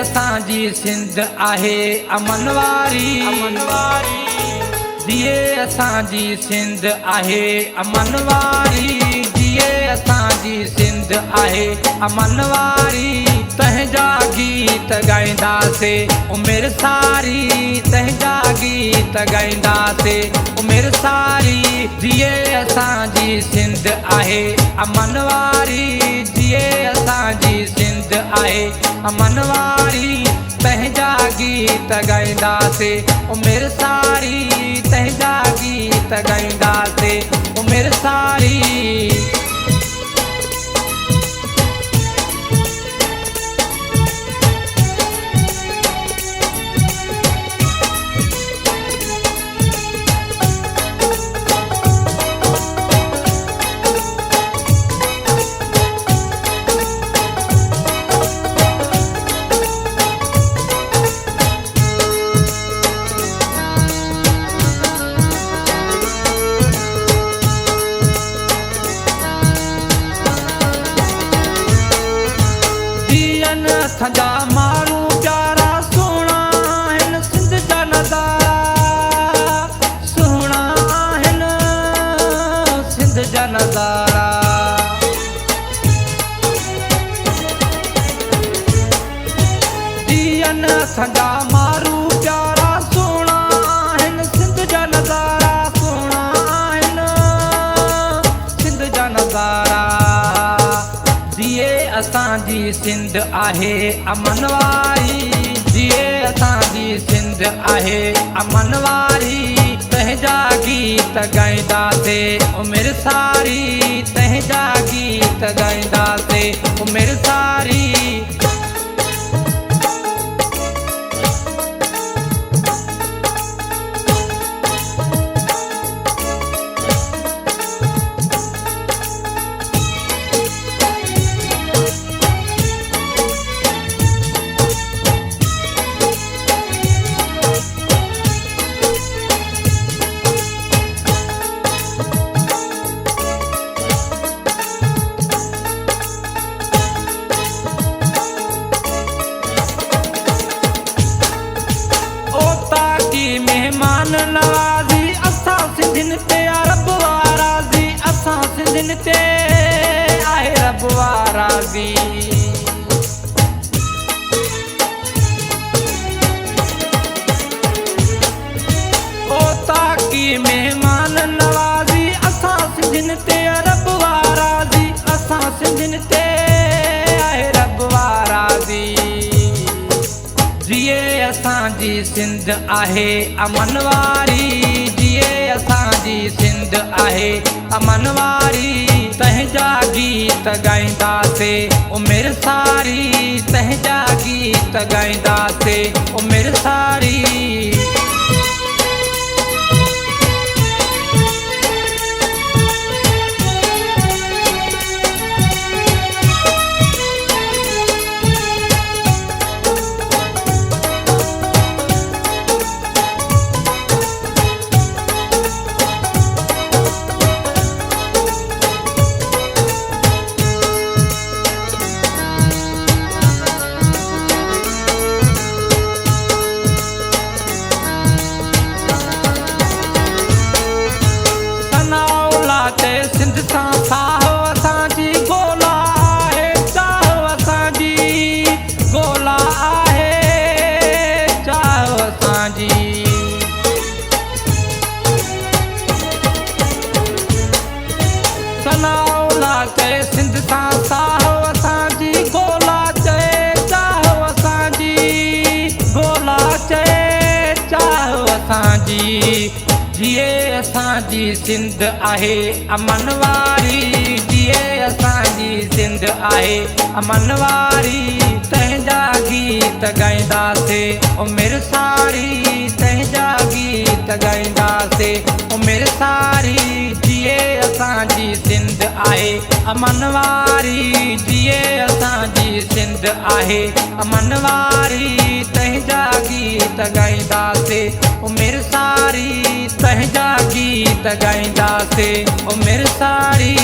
असांजी सिंध आहे अमन वारी जिए असांजी सिंध आहे अमन वारी जिए असांजी सिंध आहे अमन वारी तंहिंजा गीत ॻाईंदासीं उमिरि सारी तंहिंजा गीत ॻाईंदासीं उमिरि सारी जिए असांजी सिंध आहे अमन वारी जिए असांजी सिंध आहे अमन वारी तंहिंजा गीत ॻाईंदासीं उमिरि सारी तंहिंजा गीत ॻाईंदासीं उमिरि सारी असांजा माण्हू प्यारा सुहिणा आहिनि सिंध जा नज़ारा सुहिणा आहिनि सिंध जा नज़ारा जीअन असांजा माण्हू प्यारा सुहिणा आहिनि सिंध जा नज़ारा सुहिणा आहिनि सिंध जा नज़ारा जिए असांजी सिंध आहे अमन वारी जिए असांजी सिंध आहे अमन वारी तंहिंजा गीत ॻाईंदासीं उमिरि सारी तंहिंजा गीत ॻाईंदासीं उमिरि सारी मेहमान नवाज़ी असां सिंधियुनि ते रब वाराज़ी असां सिंधियुनि ते आहे रब वाराज़ी ओ ताकी मेहमान नवाज़ी असां सिंधियुनि ते रब वाराज़ी असां सिंधियुनि ते आहे रब वाराज़ी जिए असांजी सिंध आहे अमन वारी जिए असांजी सिंध आहे अमन वारी तंहिंजा गीत ॻाईंदासीं उमिरि सारी तंहिंजा गीत ॻाईंदासीं उमिरि सारी सिंध सां साहो असांजी गोला आहे चाहो असांजी गोला आहे चाहो असांजी सनाउला चए सिंध सां साहो असांजी गोला चए चाहो असांजी गोला चए चाहो असांजी जिए असांजी सिंध आहे अमन वारी जिए असांजी सिंध आहे अमन वारी तंहिंजा गीत ॻाईंदासीं उमिरि सारी तंहिंजा गीत ॻाईंदासीं उमिरि सारी जिए असांजी सिंध आहे अमन वारी जिए असांजी सिंध आहे अमन वारी तंहिंजा गीत ॻाईंदासीं उमिरि सारी तंहिंजा गीत ॻाईंदासीं उमिरि सारी